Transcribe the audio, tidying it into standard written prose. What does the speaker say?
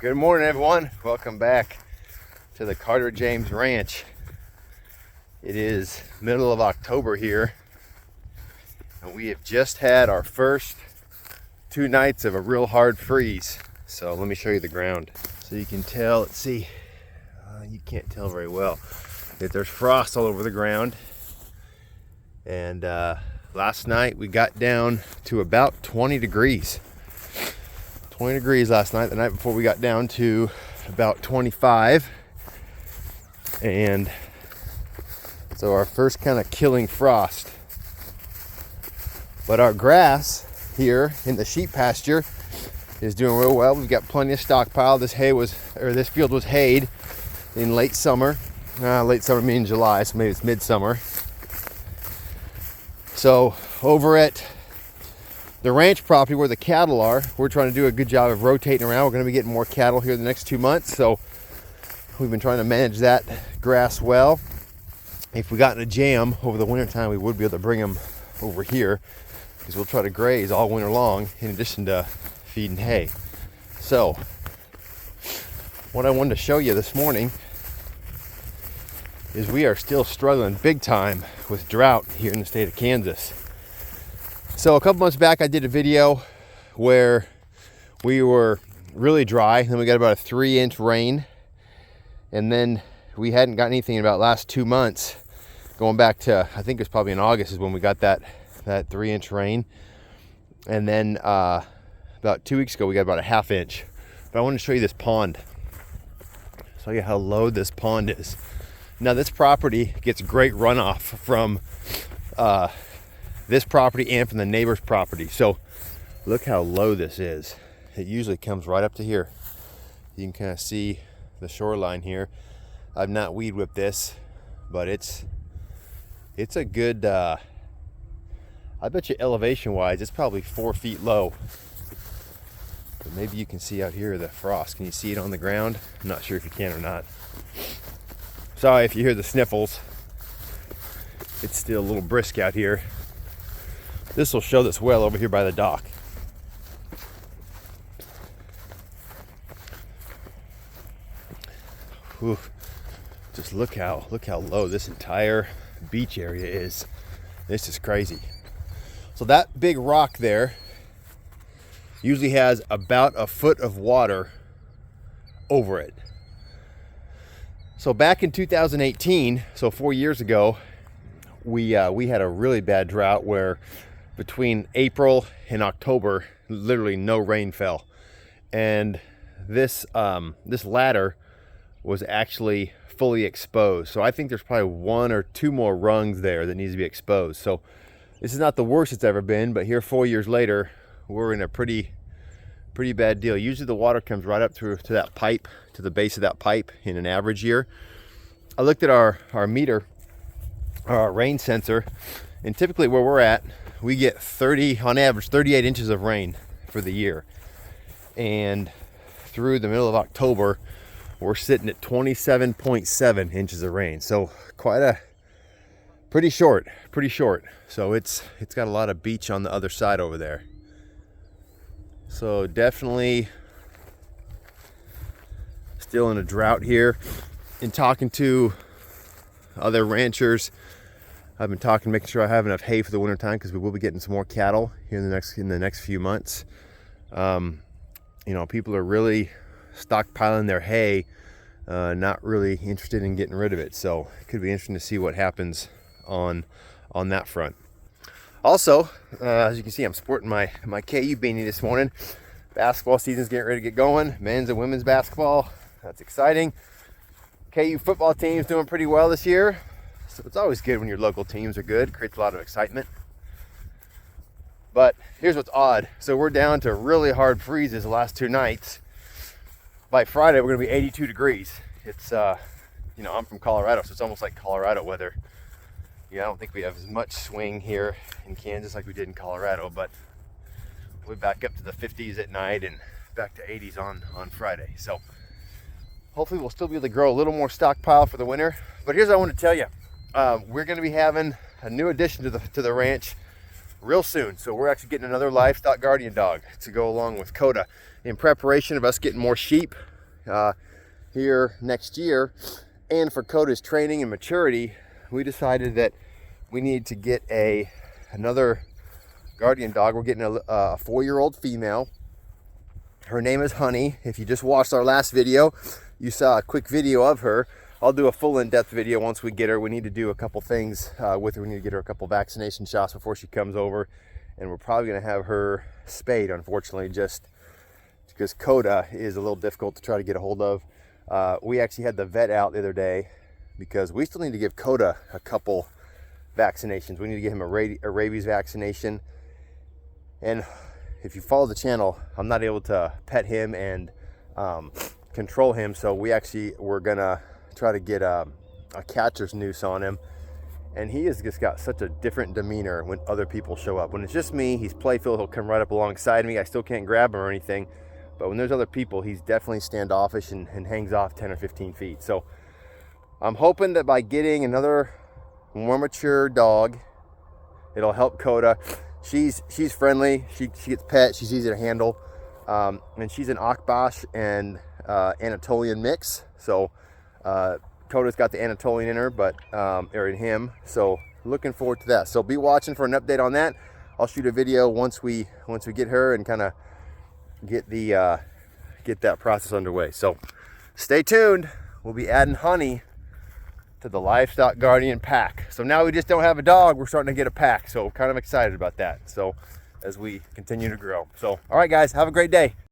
Good morning, everyone. Welcome back to the Carter James Ranch. It is middle of October here, and we have just had our first 2 nights of a real hard freeze. So let me show you the ground. So you can tell, let's see, you can't tell very well, that there's frost all over the ground. And last night we got down to about 20 degrees. 20 degrees last night. The night before we got down to about 25. And so our first kind of killing frost. But our grass here in the sheep pasture is doing real well. We've got plenty of stockpile. This field was hayed in late summer. Late summer meaning July, so maybe it's midsummer. So over at the ranch property where the cattle are, we're trying to do a good job of rotating around. We're going to be getting more cattle here the next 2 months, so we've been trying to manage that grass well. If we got in a jam over the winter time, we would be able to bring them over here, because we'll try to graze all winter long in addition to feeding hay. So what I wanted to show you this morning is we are still struggling big time with drought here in the state of Kansas. So a couple months back I did a video where we were really dry, then we got about a 3-inch rain, and then we hadn't got anything in about last 2 months, going back to, I think it was probably in August is when we got that 3-inch rain. And then about 2 weeks ago we got about a 1/2 inch. But I want to show you this pond, show you how low this pond is. Now this property gets great runoff from this property and from the neighbor's property. So look how low this is. It usually comes right up to here. You can kind of see the shoreline here. I've not weed whipped this, but it's a good, I bet you elevation wise, it's probably 4 feet low. But maybe you can see out here the frost. Can you see it on the ground? I'm not sure if you can or not. Sorry if you hear the sniffles. It's still a little brisk out here. This will show this well over here by the dock. Whew. Just look how low this entire beach area is. This is crazy. So that big rock there usually has about a foot of water over it. So back in 2018, so 4 years ago, we had a really bad drought where between April and October, literally no rain fell. And this ladder was actually fully exposed. So I think there's probably 1 or 2 more rungs there that needs to be exposed. So this is not the worst it's ever been, but here 4 years later, we're in a pretty bad deal. Usually the water comes right up through to that pipe, to the base of that pipe in an average year. I looked at our meter, our rain sensor, and typically where we're at, we get on average 38 inches of rain for the year. And through the middle of October, we're sitting at 27.7 inches of rain. So pretty short. So it's got a lot of beach on the other side over there. So definitely still in a drought here. In talking to other ranchers, I've been making sure I have enough hay for the winter time, because we will be getting some more cattle here in the next few months. People are really stockpiling their hay, not really interested in getting rid of it. So it could be interesting to see what happens on that front. Also, as you can see, I'm sporting my KU beanie this morning. Basketball season's getting ready to get going. Men's and women's basketball. That's exciting. KU football team's doing pretty well this year. So it's always good when your local teams are good. It creates a lot of excitement. But here's what's odd. So we're down to really hard freezes the last 2 nights. By Friday, we're going to be 82 degrees. It's, I'm from Colorado, so it's almost like Colorado weather. Yeah, I don't think we have as much swing here in Kansas like we did in Colorado, but we're back up to the 50s at night and back to 80s on Friday. So hopefully we'll still be able to grow a little more stockpile for the winter. But here's what I want to tell you. We're going to be having a new addition to the ranch real soon. So we're actually getting another livestock guardian dog to go along with Coda in preparation of us getting more sheep here next year. And for Coda's training and maturity, we decided that we need to get another guardian dog. We're getting a 4-year-old female. Her name is Honey. If you just watched our last video, you saw a quick video of her. I'll do a full in-depth video once we get her. We need to do a couple things with her. We need to get her a couple vaccination shots before she comes over. And we're probably gonna have her spayed, unfortunately, just because Coda is a little difficult to try to get a hold of. We actually had the vet out the other day because we still need to give Coda a couple vaccinations. We need to get him a rabies vaccination. And if you follow the channel, I'm not able to pet him and control him. So we're gonna try to get a catcher's noose on him. And he has just got such a different demeanor when other people show up. When it's just me, he's playful. He'll come right up alongside me. I still can't grab him or anything. But when there's other people, he's definitely standoffish and hangs off 10 or 15 feet. So I'm hoping that by getting another more mature dog, it'll help Coda. She's friendly. She gets pet. She's easy to handle. And she's an Akbash and Anatolian mix. So Coda's got the Anatolian in her, or in him. So looking forward to that. So be watching for an update on that. I'll shoot a video once we get her and kind of get that process underway. So stay tuned. We'll be adding Honey to the Livestock Guardian pack. So now we just don't have a dog, we're starting to get a pack. So kind of excited about that. So as we continue to grow. So all right guys, have a great day.